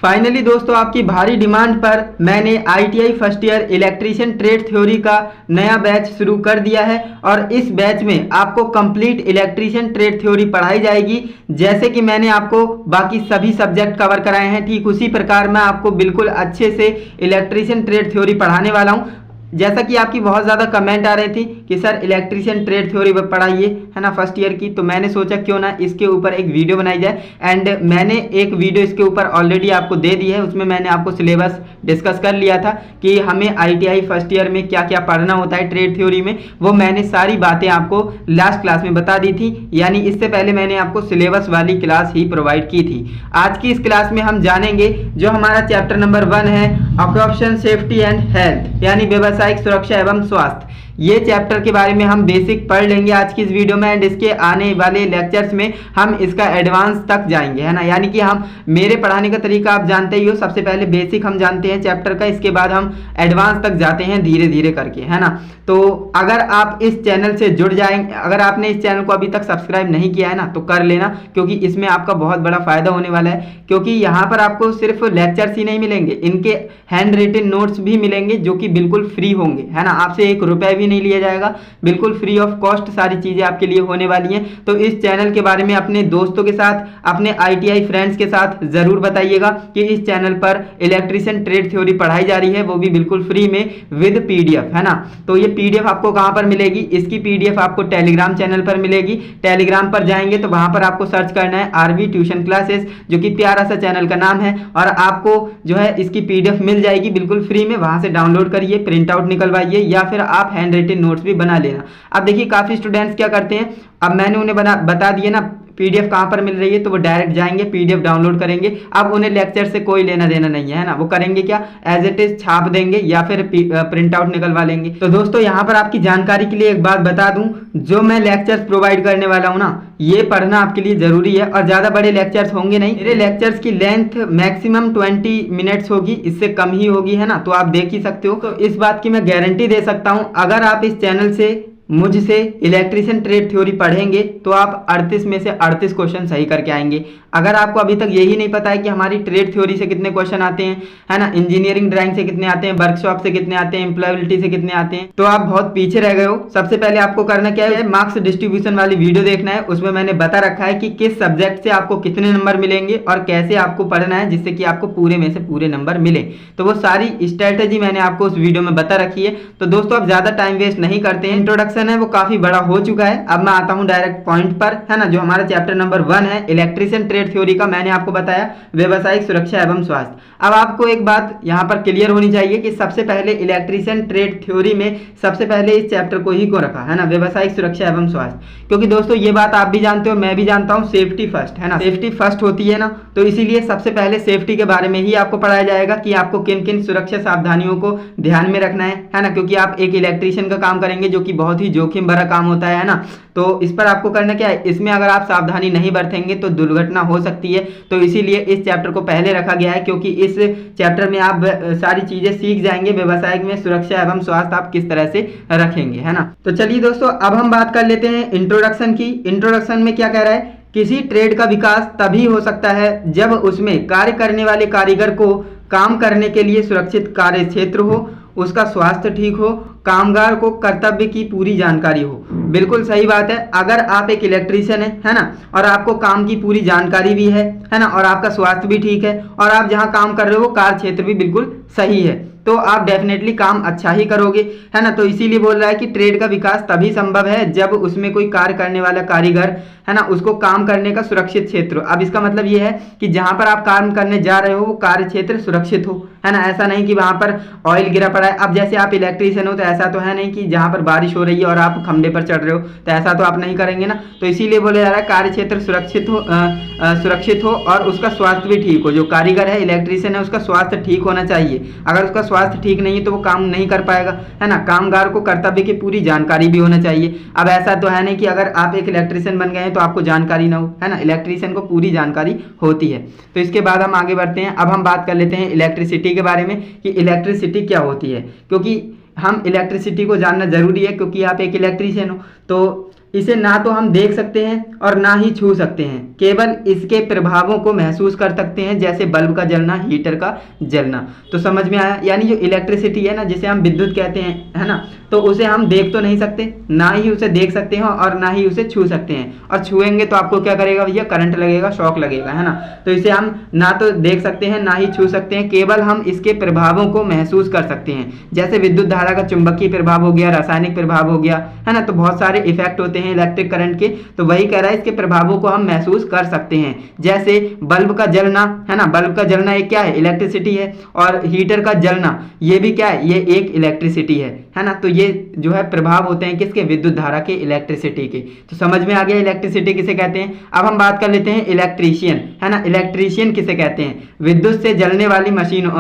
Finally दोस्तों आपकी भारी डिमांड पर मैंने ITI first year electrician trade theory का नया बैच शुरू कर दिया है और इस बैच में आपको कंप्लीट इलेक्ट्रीशियन ट्रेड थ्योरी पढ़ाई जाएगी। जैसे कि मैंने आपको बाकी सभी सब्जेक्ट कवर कराए हैं, ठीक उसी प्रकार मैं आपको बिल्कुल अच्छे से इलेक्ट्रीशियन ट्रेड थ्योरी पढ़ाने वाला हूँ। जैसा कि आपकी बहुत ज़्यादा कमेंट आ रही थी कि सर इलेक्ट्रीशियन ट्रेड थ्योरी पढ़ाइए, है ना, फर्स्ट ईयर की, तो मैंने सोचा क्यों ना इसके ऊपर एक वीडियो बनाई जाए। एंड मैंने एक वीडियो इसके ऊपर ऑलरेडी आपको दे दी है, उसमें मैंने आपको सिलेबस डिस्कस कर लिया था कि हमें ITI फर्स्ट ईयर में क्या क्या पढ़ना होता है ट्रेड थ्योरी में। वो मैंने सारी बातें आपको लास्ट क्लास में बता दी थी, यानी इससे पहले मैंने आपको सिलेबस वाली क्लास ही प्रोवाइड की थी। आज की इस क्लास में हम जानेंगे जो हमारा चैप्टर नंबर 1 है, ऑक्यूपेशन सेफ्टी एंड हेल्थ, यानी व्यावसायिक सुरक्षा एवं स्वास्थ्य। ये चैप्टर के बारे में हम बेसिक पढ़ लेंगे आज की इस वीडियो में, एंड इसके आने वाले लेक्चर्स में हम इसका एडवांस तक जाएंगे, है ना। यानी कि हम मेरे पढ़ाने का तरीका आप जानते ही हो, सबसे पहले बेसिक हम जानते हैं चैप्टर का, इसके बाद हम एडवांस तक जाते हैं धीरे धीरे करके, है ना। तो अगर आप इस चैनल से जुड़ जाएंगे, अगर आपने इस चैनल को अभी तक सब्सक्राइब नहीं किया है ना, तो कर लेना, क्योंकि इसमें आपका बहुत बड़ा फायदा होने वाला है। क्योंकि यहाँ पर आपको सिर्फ लेक्चर्स ही नहीं मिलेंगे, इनके हैंड रिटन नोट्स भी मिलेंगे जो कि बिल्कुल फ्री होंगे, है ना। आपसे 1 रुपया भी नहीं लिया जाएगा, बिल्कुल फ्री ऑफ कॉस्ट सारी चीजें आपके लिए होने वाली हैं। तो इस चैनल के बारे में अपने दोस्तों के साथ, अपने ITI फ्रेंड्स के साथ जरूर बताइएगा कि इस चैनल पर इलेक्ट्रीशियन ट्रेड थ्योरी पढ़ाई जा रही है, वो भी बिल्कुल फ्री में विद PDF, है ना। तो ये PDF आपको कहां पर मिलेगी? इसकी PDF आपको टेलीग्राम चैनल पर मिलेगी। टेलीग्राम पर जाएंगे तो वहां पर आपको सर्च करना है RV ट्यूशन क्लासेस, जो कि प्यारा सा चैनल का नाम है, और आपको जो है इसकी PDF मिल जाएगी बिल्कुल फ्री में। वहां से डाउनलोड करिए, प्रिंट आउट निकलवाइए, या फिर आप हैंड रिटन नोट्स भी बना लेना। अब देखिए काफी स्टूडेंट्स क्या करते हैं, अब मैंने उन्हें बता दिया ना PDF कहां पर मिल रही है, तो वो डायरेक्ट जाएंगे PDF डाउनलोड करेंगे। अब उन्हें लेक्चर से कोई लेना देना नहीं है ना, वो करेंगे क्या, एज इट इज छाप देंगे या फिर प्रिंट आउट निकलवा लेंगे। तो दोस्तों यहाँ पर आपकी जानकारी के लिए एक बात बता दूं, जो मैं लेक्चर्स प्रोवाइड करने वाला हूँ ना, ये पढ़ना आपके लिए जरूरी है, और ज्यादा बड़े लेक्चर्स होंगे नहीं। मेरे लेक्चर्स की लेंथ मैक्सिमम 20 मिनट्स होगी, इससे कम ही होगी, है ना। तो आप देख ही सकते हो। तो इस बात की मैं गारंटी दे सकता हूं, अगर आप इस चैनल से मुझसे इलेक्ट्रीशियन ट्रेड थ्योरी पढ़ेंगे तो आप 38 में से 38 क्वेश्चन सही करके आएंगे। अगर आपको अभी तक यही नहीं पता है कि हमारी ट्रेड थ्योरी से कितने क्वेश्चन आते हैं, है ना, इंजीनियरिंग ड्राइंग से कितने आते हैं, वर्कशॉप से कितने आते हैं, एम्प्लॉयबिलिटी से कितने आते हैं, तो आप बहुत पीछे रह गए हो। सबसे पहले आपको करना क्या है, मार्क्स डिस्ट्रीब्यूशन वाली वीडियो देखना है। उसमें मैंने बता रखा है कि किस सब्जेक्ट से आपको कितने नंबर मिलेंगे और कैसे आपको पढ़ना है जिससे कि आपको पूरे में से पूरे नंबर मिले। तो वो सारी स्ट्रेटेजी मैंने आपको उस वीडियो में बता रखी है। तो दोस्तों अब ज्यादा टाइम वेस्ट नहीं करते हैं, इंट्रोडक्शन है वो काफी बड़ा हो चुका है। अब मैं आता हूं डायरेक्ट पॉइंट पर, है ना। जो हमारा चैप्टर नंबर 1 है इलेक्ट्रीशियन ट्रेड थ्योरी का, मैंने आपको बताया व्यावसायिक सुरक्षा एवं स्वास्थ्य। अब आपको एक बात यहां पर क्लियर होनी चाहिए कि सबसे पहले इलेक्ट्रीशियन ट्रेड थ्योरी में सबसे पहले इस चैप्टर को ही क्यों रखा, है ना, व्यावसायिक सुरक्षा एवं स्वास्थ्य। क्योंकि दोस्तों ये बात आप भी जानते हो, मैं भी जानता हूं, सेफ्टी फर्स्ट, है ना, सेफ्टी फर्स्ट होती है ना। तो इसीलिए सबसे पहले सेफ्टी के बारे में ही आपको पढ़ाया जाएगा कि आपको किन किन सुरक्षा सावधानियों को ध्यान में रखना है ना। क्योंकि आप एक इलेक्ट्रीशियन का काम करेंगे जो कि बहुत ही जोखिम भरा काम होता है ना। तो इस पर आपको करना क्या है, इसमें अगर आप सावधानी नहीं बरतेंगे तो दुर्घटना हो सकती है। तो इसीलिए इस चैप्टर को पहले रखा गया है, क्योंकि इस चैप्टर में आप सारी चीजें सीख जाएंगे, व्यवसाय में सुरक्षा एवं स्वास्थ्य आप किस तरह से रखेंगे, है ना। तो चलिए दोस्तों अब हम बात कर लेते हैं इंट्रोडक्शन की। इंट्रोडक्शन में क्या कह रहा है, किसी ट्रेड का विकास तभी हो सकता है जब उसमें कार्य करने वाले कारीगर को काम करने के लिए सुरक्षित कार्य क्षेत्र हो, उसका स्वास्थ्य ठीक हो, कामगार को कर्तव्य की पूरी जानकारी हो। बिल्कुल सही बात है। अगर आप एक इलेक्ट्रीशियन है ना, और आपको काम की पूरी जानकारी भी है ना, और आपका स्वास्थ्य भी ठीक है, और आप जहां काम कर रहे हो वो कार्य क्षेत्र भी बिल्कुल सही है, तो आप डेफिनेटली काम अच्छा ही करोगे, है ना। तो इसीलिए बोल रहा है कि ट्रेड का विकास तभी संभव है जब उसमें कोई कार्य करने वाला कारीगर, है ना, उसको काम करने का सुरक्षित क्षेत्र हो। अब इसका मतलब ये है कि जहां पर आप काम करने जा रहे हो वो कार्य क्षेत्र सुरक्षित हो, है ना। ऐसा नहीं कि वहां पर ऑयल गिरा पड़ा है। अब जैसे आप इलेक्ट्रीशियन हो तो ऐसा तो है नहीं कि जहां पर बारिश हो रही है और आप खंबे पर चढ़ रहे हो, तो ऐसा तो आप नहीं करेंगे ना। तो इसीलिए बोला जा रहा है कार्य क्षेत्र सुरक्षित हो और उसका स्वास्थ्य भी ठीक हो। जो कारीगर है, इलेक्ट्रीशियन है, उसका स्वास्थ्य ठीक होना चाहिए। अगर उसका स्वास्थ्य ठीक नहीं है तो वो काम नहीं कर पाएगा, है ना। कामगार को कर्तव्य की पूरी जानकारी भी होना चाहिए। अब ऐसा तो है नहीं कि अगर आप एक इलेक्ट्रीशियन बन गए हैं तो आपको जानकारी ना हो, है ना। इलेक्ट्रीशियन को पूरी जानकारी होती है। तो इसके बाद हम आगे बढ़ते हैं। अब हम बात कर लेते हैं इलेक्ट्रिसिटी के बारे में कि इलेक्ट्रिसिटी क्या होती है, क्योंकि हम इलेक्ट्रिसिटी को जानना जरूरी है, क्योंकि आप एक इलेक्ट्रीशियन हो। तो इसे ना तो हम देख सकते हैं और ना ही छू सकते हैं, केवल इसके प्रभावों को महसूस कर सकते हैं, जैसे बल्ब का जलना, हीटर का जलना। तो समझ में आया? यानी जो इलेक्ट्रिसिटी है ना, जिसे हम विद्युत कहते हैं, है ना, तो उसे हम देख तो नहीं सकते, ना ही उसे देख सकते हैं और ना ही उसे छू सकते हैं। और छुएंगे तो आपको क्या करेगा भैया? करंट लगेगा, शॉक लगेगा, है ना। तो इसे हम ना तो देख सकते हैं ना ही छू सकते हैं, केवल हम इसके प्रभावों को महसूस कर सकते हैं। जैसे विद्युत धारा का चुंबकीय प्रभाव हो गया, रासायनिक प्रभाव हो गया, है ना, तो बहुत सारे इफेक्ट होते हैं इलेक्ट्रिक करंट के। तो वही कह रहा है, इसके प्रभावों को हम महसूस कर सकते हैं। जैसे बल्ब का जलना, है ना, बल्ब का जलना एक क्या है? इलेक्ट्रिसिटी है। और हीटर का जलना, ये भी क्या है? ये एक इलेक्ट्रिसिटी है ना। तो ये जो है प्रभाव होते हैं किसके? विद्युत धारा के, इलेक्ट्रिसिटी के। तो समझ में आ गया इलेक्ट्रिसिटी किसे कहते हैं। अब हम बात कर लेते हैं इलेक्ट्रीशियन, है ना। इलेक्ट्रीशियन किसे कहते हैं? विद्युत से जलने वाली मशीनों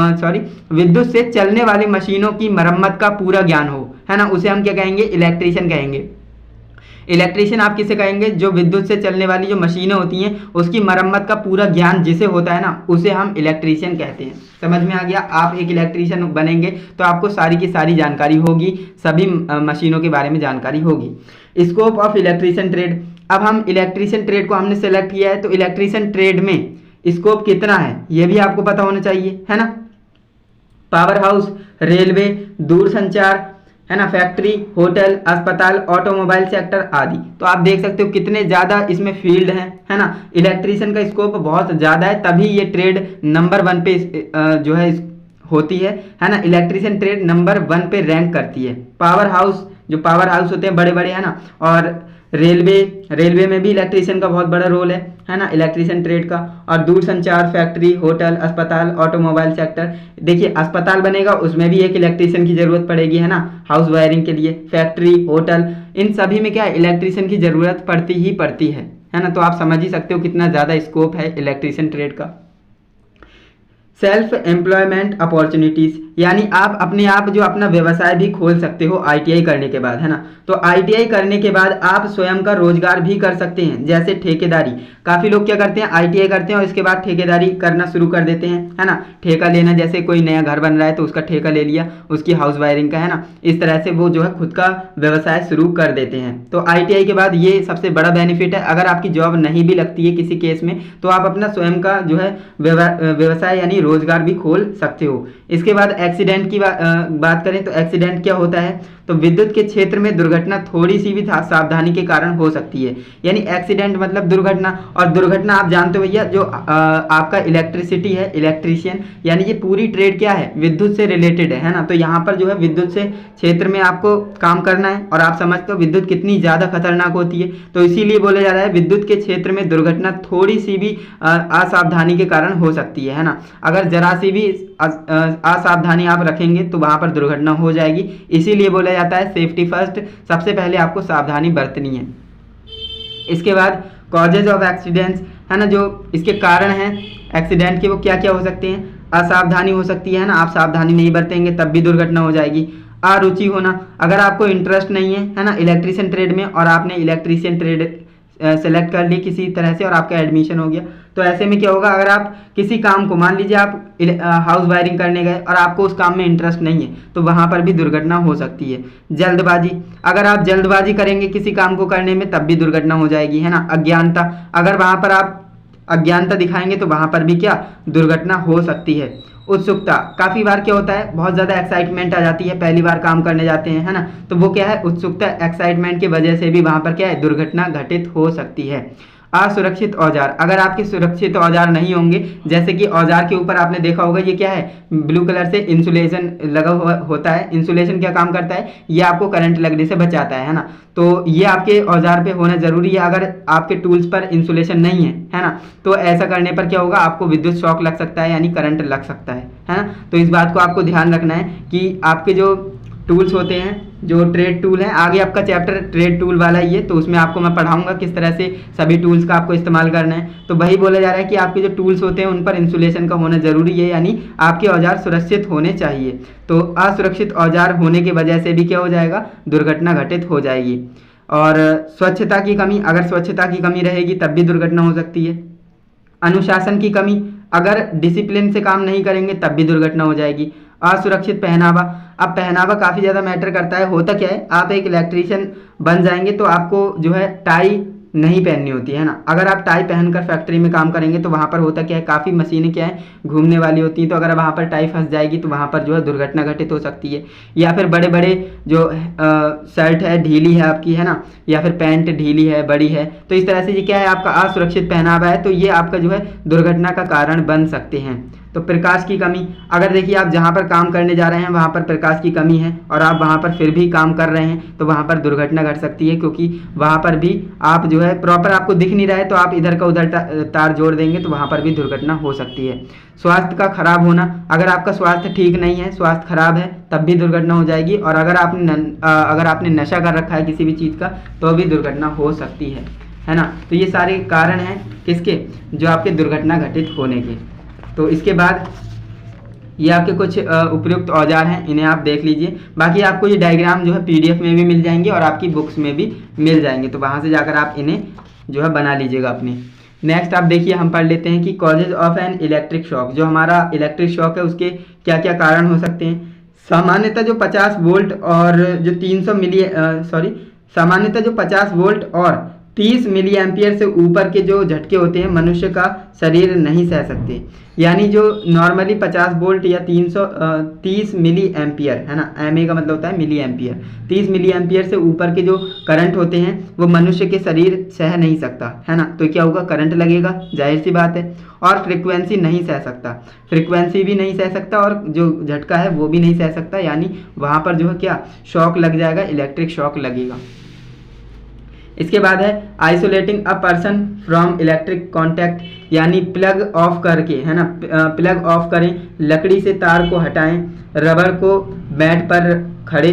विद्युत से चलने वाली मशीनों की मरम्मत का पूरा ज्ञान हो, है ना, उसे हम क्या कहेंगे? इलेक्ट्रीशियन कहेंगे। इलेक्ट्रीशियन आप किसे कहेंगे? जो विद्युत से चलने वाली जो मशीनें होती हैं उसकी मरम्मत का पूरा ज्ञान जिसे होता है ना, उसे हम इलेक्ट्रीशियन कहते हैं। समझ में आ गया? आप एक इलेक्ट्रीशियन बनेंगे तो आपको सारी की सारी जानकारी होगी, सभी मशीनों के बारे में जानकारी होगी। Scope of electrician trade. अब हम इलेक्ट्रीशियन ट्रेड को हमने सेलेक्ट किया है, तो इलेक्ट्रीशियन ट्रेड में स्कोप कितना है ये भी आपको पता होना चाहिए, है ना। पावर हाउस, रेलवे, दूरसंचार, है ना, फैक्ट्री, होटल, अस्पताल, ऑटोमोबाइल सेक्टर आदि। तो आप देख सकते हो कितने ज़्यादा इसमें फील्ड हैं, है ना। इलेक्ट्रीशियन का स्कोप बहुत ज़्यादा है, तभी ये ट्रेड नंबर 1 पे जो है होती है ना। इलेक्ट्रीशियन ट्रेड नंबर 1 पे रैंक करती है। पावर हाउस, जो पावर हाउस होते हैं बड़े बड़े, है ना। और रेलवे में भी इलेक्ट्रीशियन का बहुत बड़ा रोल है ना, इलेक्ट्रीशियन ट्रेड का। और दूरसंचार, फैक्ट्री, होटल, अस्पताल, ऑटोमोबाइल सेक्टर। देखिए अस्पताल बनेगा उसमें भी एक इलेक्ट्रीशियन की जरूरत पड़ेगी, है ना, हाउस वायरिंग के लिए। फैक्ट्री, होटल, इन सभी में क्या है? इलेक्ट्रीशियन की जरूरत पड़ती ही पड़ती है ना। तो आप समझ ही सकते हो कितना ज़्यादा स्कोप है इलेक्ट्रीशियन ट्रेड का। सेल्फ एम्प्लॉयमेंट अपॉर्चुनिटीज़, यानी आप अपने आप जो अपना व्यवसाय भी खोल सकते हो आईटीआई करने के बाद, है ना। तो आईटीआई करने के बाद आप स्वयं का रोजगार भी कर सकते हैं, जैसे ठेकेदारी। काफ़ी लोग क्या करते हैं? आईटीआई करते हैं और इसके बाद ठेकेदारी करना शुरू कर देते हैं, है ना। ठेका लेना, जैसे कोई नया घर बन रहा है तो उसका ठेका ले लिया, उसकी हाउस वायरिंग का, है ना। इस तरह से वो जो है खुद का व्यवसाय शुरू कर देते हैं। तो आईटीआई के बाद ये सबसे बड़ा बेनिफिट है, अगर आपकी जॉब नहीं भी लगती है किसी केस में तो आप अपना स्वयं का जो है व्यवसाय यानी रोजगार भी खोल सकते हो। इसके बाद एक्सीडेंट की बात करें तो एक्सीडेंट क्या होता है? तो विद्युत के क्षेत्र में दुर्घटना थोड़ी सी भी सावधानी के कारण हो सकती है। यानी एक्सीडेंट मतलब दुर्घटना, और दुर्घटना आप जानते हो भैया, जो आपका इलेक्ट्रिसिटी है, इलेक्ट्रीशियन, यानी ये पूरी ट्रेड क्या है? विद्युत से रिलेटेड है ना। तो यहाँ पर जो है विद्युत से क्षेत्र में आपको काम करना है, और आप समझते हो विद्युत कितनी ज़्यादा खतरनाक होती है। तो इसीलिए बोला जा रहा है विद्युत के क्षेत्र में दुर्घटना थोड़ी सी भी असावधानी के कारण हो सकती है ना। अगर जरा सी भी असावधानी आप रखेंगे तो वहाँ पर दुर्घटना हो जाएगी। इसीलिए बोला जाता है सेफ्टी फर्स्ट, सबसे पहले आपको सावधानी बरतनी है। इसके बाद कॉजेज ऑफ एक्सीडेंट्स, है ना, जो इसके कारण हैं एक्सीडेंट के वो क्या क्या हो सकते हैं? असावधानी हो सकती है ना, आप सावधानी नहीं बरतेंगे तब भी दुर्घटना हो जाएगी। अरुचि होना, अगर आपको इंटरेस्ट नहीं है ना इलेक्ट्रीशियन ट्रेड में, और आपने इलेक्ट्रीशियन ट्रेड सेलेक्ट कर ली किसी तरह से और आपका एडमिशन हो गया, तो ऐसे में क्या होगा? अगर आप किसी काम को, मान लीजिए आप हाउस वायरिंग करने गए और आपको उस काम में इंटरेस्ट नहीं है, तो वहाँ पर भी दुर्घटना हो सकती है। जल्दबाजी, अगर आप जल्दबाजी करेंगे किसी काम को करने में तब भी दुर्घटना हो जाएगी, है ना। अज्ञानता, अगर वहाँ पर आप अज्ञानता दिखाएंगे तो वहाँ पर भी क्या? दुर्घटना हो सकती है। उत्सुकता, काफ़ी बार क्या होता है? बहुत ज़्यादा एक्साइटमेंट आ जाती है, पहली बार काम करने जाते हैं, है ना। तो वो क्या है? उत्सुकता, एक्साइटमेंट की वजह से भी वहाँ पर क्या है? दुर्घटना घटित हो सकती है। असुरक्षित औजार, अगर आपके सुरक्षित औजार नहीं होंगे, जैसे कि औजार के ऊपर आपने देखा होगा ये क्या है? ब्लू कलर से इंसुलेशन लगा हुआ होता है। इंसुलेशन क्या काम करता है? ये आपको करंट लगने से बचाता है ना। तो ये आपके औजार पे होना जरूरी है। अगर आपके टूल्स पर इंसुलेशन नहीं है ना, तो ऐसा करने पर क्या होगा? आपको विद्युत शॉक लग सकता है, यानी करंट लग सकता है ना। तो इस बात को आपको ध्यान रखना है कि आपके जो टूल्स होते हैं, जो ट्रेड टूल हैं, आगे आपका चैप्टर ट्रेड टूल वाला ही है, तो उसमें आपको मैं पढ़ाऊंगा किस तरह से सभी टूल्स का आपको इस्तेमाल करना है। तो वही बोला जा रहा है कि आपके जो टूल्स होते हैं उन पर इंसुलेशन का होना जरूरी है, यानी आपके औजार सुरक्षित होने चाहिए। तो असुरक्षित औजार होने की वजह से भी क्या हो जाएगा? दुर्घटना घटित हो जाएगी। और स्वच्छता की कमी, अगर स्वच्छता की कमी रहेगी तब भी दुर्घटना हो सकती है। अनुशासन की कमी, अगर डिसिप्लिन से काम नहीं करेंगे तब भी दुर्घटना हो जाएगी। असुरक्षित पहनावा। अब पहनावा काफ़ी ज़्यादा मैटर करता है। होता क्या है, आप एक इलेक्ट्रीशियन बन जाएंगे तो आपको जो है टाई नहीं पहननी होती है ना। अगर आप टाई पहनकर फैक्ट्री में काम करेंगे तो वहाँ पर होता क्या है, काफ़ी मशीनें क्या है घूमने वाली होती हैं, तो अगर वहाँ पर टाई फंस जाएगी तो वहाँ पर जो है दुर्घटना घटित हो सकती है। या फिर बड़े बड़े जो शर्ट है ढीली है आपकी, है ना, या फिर पैंट ढीली है बड़ी है, तो इस तरह से ये क्या है आपका असुरक्षित पहनावा है, तो ये आपका जो है दुर्घटना का कारण बन सकते हैं। तो प्रकाश की कमी, अगर देखिए आप जहाँ पर काम करने जा रहे हैं वहाँ पर प्रकाश की कमी है और आप वहाँ पर फिर भी काम कर रहे हैं तो वहाँ पर दुर्घटना घट सकती है, क्योंकि वहाँ पर भी आप जो है प्रॉपर आपको दिख नहीं रहा है तो आप इधर का उधर तार जोड़ देंगे तो वहाँ पर भी दुर्घटना हो सकती है। स्वास्थ्य का खराब होना, अगर आपका स्वास्थ्य ठीक नहीं है, स्वास्थ्य खराब है, तब भी दुर्घटना हो जाएगी। और अगर आपने नशा कर रखा है किसी भी चीज़ का तो भी दुर्घटना हो सकती है ना। तो ये सारे कारण हैं किसके, जो आपके दुर्घटना घटित होने के। तो इसके बाद ये आपके कुछ उपयुक्त औजार हैं, इन्हें आप देख लीजिए। बाकी आपको ये डायग्राम जो है PDF में भी मिल जाएंगे और आपकी बुक्स में भी मिल जाएंगे, तो वहाँ से जाकर आप इन्हें जो है बना लीजिएगा अपनी। नेक्स्ट आप देखिए, हम पढ़ लेते हैं कि causes of an electric shock, जो हमारा इलेक्ट्रिक शॉक है उसके क्या क्या कारण हो सकते हैं। सामान्यतः जो 50 वोल्ट और जो 300 सामान्यतः जो 50 वोल्ट और 30 मिली एम्पियर से ऊपर के जो झटके होते हैं मनुष्य का शरीर नहीं सह सकते। यानी जो नॉर्मली 50 वोल्ट या 30 मिली एम्पियर, है ना, MA का मतलब होता है मिली एम्पियर, 30 मिली एम्पियर से ऊपर के जो करंट होते हैं वो मनुष्य के शरीर सह नहीं सकता, है ना। तो क्या होगा, करंट लगेगा, जाहिर सी बात है। और फ्रिक्वेंसी नहीं सह सकता, फ्रिक्वेंसी भी नहीं सह सकता और जो झटका है वो भी नहीं सह सकता, यानी वहाँ पर जो है क्या शॉक लग जाएगा, इलेक्ट्रिक शॉक लगेगा। इसके बाद है isolating a person from electric contact, यानी प्लग ऑफ करके, है ना, प्लग ऑफ करें, लकड़ी से तार को हटाएं, रबर को मैट पर खड़े,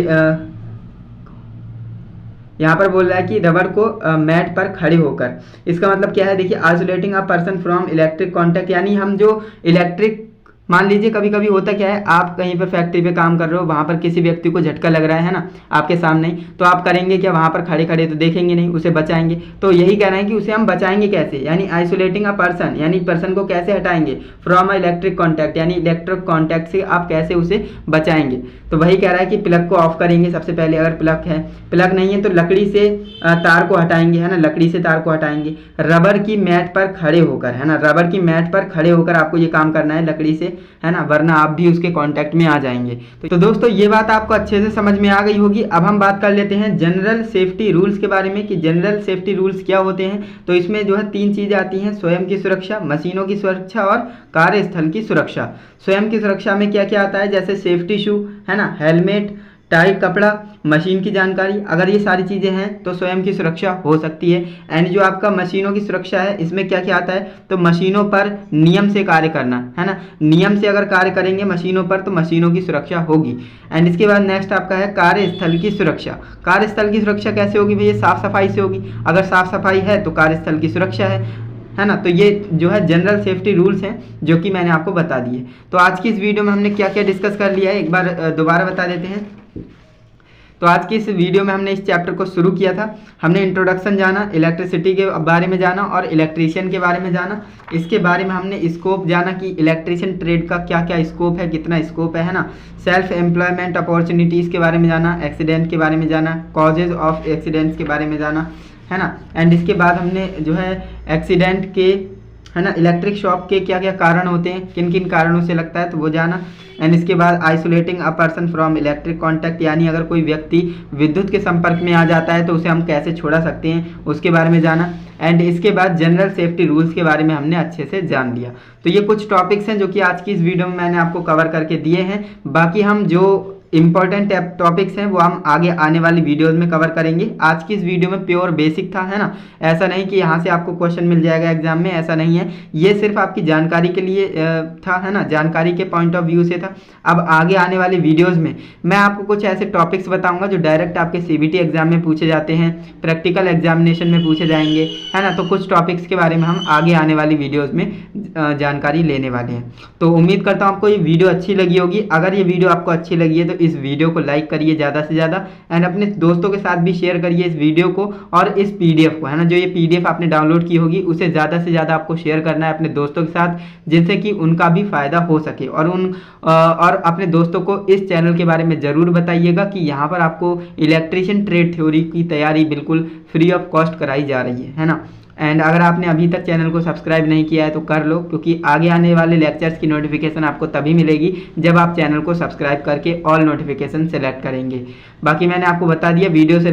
यहाँ पर बोल रहा है कि रबर को मैट पर खड़े होकर। इसका मतलब क्या है, देखिए isolating a person from electric contact, यानी हम जो इलेक्ट्रिक, मान लीजिए कभी कभी होता क्या है, आप कहीं पर फैक्ट्री पे काम कर रहे हो, वहाँ पर किसी व्यक्ति को झटका लग रहा है ना आपके सामने, तो आप करेंगे क्या, वहाँ पर खड़े खड़े तो देखेंगे नहीं, उसे बचाएंगे। तो यही कह रहे हैं कि उसे हम बचाएंगे कैसे, यानी आइसोलेटिंग अ पर्सन, यानी पर्सन को कैसे हटाएंगे, फ्रॉम अ इलेक्ट्रिक कॉन्टैक्ट, यानी इलेक्ट्रिक कॉन्टैक्ट से आप कैसे उसे बचाएंगे। तो वही कह रहा है कि प्लग को ऑफ करेंगे सबसे पहले, अगर प्लग है, प्लग नहीं है तो लकड़ी से तार को हटाएंगे, है ना, लकड़ी से तार को हटाएंगे, रबर की मैट पर खड़े होकर, है ना, रबर की मैट पर खड़े होकर आपको ये काम करना है लकड़ी से, है ना, वरना आप भी उसके कांटेक्ट में आ जाएंगे। तो दोस्तों ये बात आपको अच्छे से समझ में आ गई होगी। अब हम बात कर लेते हैं जनरल सेफ्टी रूल्स के बारे में कि जनरल सेफ्टी रूल्स क्या होते हैं। तो इसमें जो है 3 चीज़ें आती हैं, स्वयं की सुरक्षा, मशीनों की सुरक्षा और कार्यस्थल की सुरक्षा। स्वयं की सुरक्षा में क्या क्या आता है, जैसे सेफ्टी शू, है ना, हेलमेट, टाइट कपड़ा, मशीन की जानकारी, अगर ये सारी चीज़ें हैं तो स्वयं की सुरक्षा हो सकती है। एंड जो आपका मशीनों की सुरक्षा है, इसमें क्या क्या आता है, तो मशीनों पर नियम से कार्य करना, है ना, नियम से अगर कार्य करेंगे मशीनों पर तो मशीनों की सुरक्षा होगी। एंड इसके बाद नेक्स्ट आपका है कार्यस्थल की सुरक्षा। कार्यस्थल की सुरक्षा कैसे होगी भैया, साफ सफाई से होगी, अगर साफ सफाई है तो कार्यस्थल की सुरक्षा है ना। तो ये जो है जनरल सेफ्टी रूल्स हैं जो कि मैंने आपको बता दिए। तो आज की इस वीडियो में हमने क्या क्या डिस्कस कर लिया है, एक बार दोबारा बता देते हैं। तो आज की इस वीडियो में हमने इस चैप्टर को शुरू किया था, हमने इंट्रोडक्शन जाना, इलेक्ट्रिसिटी के बारे में जाना और इलेक्ट्रीशियन के बारे में जाना। इसके बारे में हमने स्कोप जाना कि इलेक्ट्रीशियन ट्रेड का क्या क्या स्कोप है, कितना स्कोप है ना। सेल्फ एम्प्लॉयमेंट अपॉर्चुनिटीज़ के बारे में जाना, एक्सीडेंट के बारे में जाना, कॉजेज ऑफ एक्सीडेंट्स के बारे में जाना, है ना। एंड इसके बाद हमने जो है एक्सीडेंट के, है ना, इलेक्ट्रिक शॉक के क्या क्या कारण होते हैं, किन किन कारणों से लगता है तो वो जाना। एंड इसके बाद isolating a person from electric contact, यानी अगर कोई व्यक्ति विद्युत के संपर्क में आ जाता है तो उसे हम कैसे छोड़ा सकते हैं, उसके बारे में जाना। एंड इसके बाद जनरल सेफ्टी रूल्स के बारे में हमने अच्छे से जान लिया। तो ये कुछ टॉपिक्स हैं जो कि आज की इस वीडियो में मैंने आपको कवर करके दिए हैं। बाकी हम जो इंपॉर्टेंट टॉपिक्स हैं वो हम आगे आने वाली वीडियोस में कवर करेंगे। आज की इस वीडियो में प्योर बेसिक था, है ना, ऐसा नहीं कि यहाँ से आपको क्वेश्चन मिल जाएगा एग्जाम में, ऐसा नहीं है, ये सिर्फ आपकी जानकारी के लिए था, है ना, जानकारी के पॉइंट ऑफ व्यू से था। अब आगे आने वाले वीडियोस में मैं आपको कुछ ऐसे टॉपिक्स बताऊंगा जो डायरेक्ट आपके CBT एग्जाम में पूछे जाते हैं, प्रैक्टिकल एग्जामिनेशन में पूछे जाएंगे, है ना। तो कुछ टॉपिक्स के बारे में हम आगे आने वाली वीडियोज़ में जानकारी लेने वाले हैं। तो उम्मीद करता हूँ आपको ये वीडियो अच्छी लगी होगी। अगर ये वीडियो आपको अच्छी लगी है तो इस वीडियो को लाइक करिए ज़्यादा से ज़्यादा एंड अपने दोस्तों के साथ भी शेयर करिए इस वीडियो को। और इस PDF को, है ना, जो ये PDF आपने डाउनलोड की होगी उसे ज़्यादा से ज़्यादा आपको शेयर करना है अपने दोस्तों के साथ, जिनसे कि उनका भी फ़ायदा हो सके। और अपने दोस्तों को इस चैनल के बारे में ज़रूर बताइएगा कि यहाँ पर आपको इलेक्ट्रीशियन ट्रेड थ्योरी की तैयारी बिल्कुल फ्री ऑफ कॉस्ट कराई जा रही है ना। एंड अगर आपने अभी तक चैनल को सब्सक्राइब नहीं किया है तो कर लो, क्योंकि आगे आने वाले लेक्चर्स की नोटिफिकेशन आपको तभी मिलेगी जब आप चैनल को सब्सक्राइब करके ऑल नोटिफिकेशन सेलेक्ट करेंगे। बाकी मैंने आपको बता दिया, वीडियो से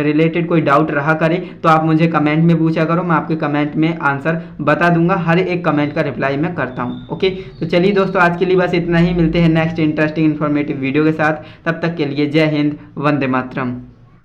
रिलेटेड कोई डाउट रहा करे तो आप मुझे कमेंट में पूछा करो, मैं आपके कमेंट में आंसर बता दूंगा, हर एक कमेंट का रिप्लाई मैं करता हूँ। ओके, तो चलिए दोस्तों, आज के लिए बस इतना ही। मिलते हैं नेक्स्ट इंटरेस्टिंग इन्फॉर्मेटिव वीडियो के साथ, तब तक के लिए जय हिंद, वंदे मातरम।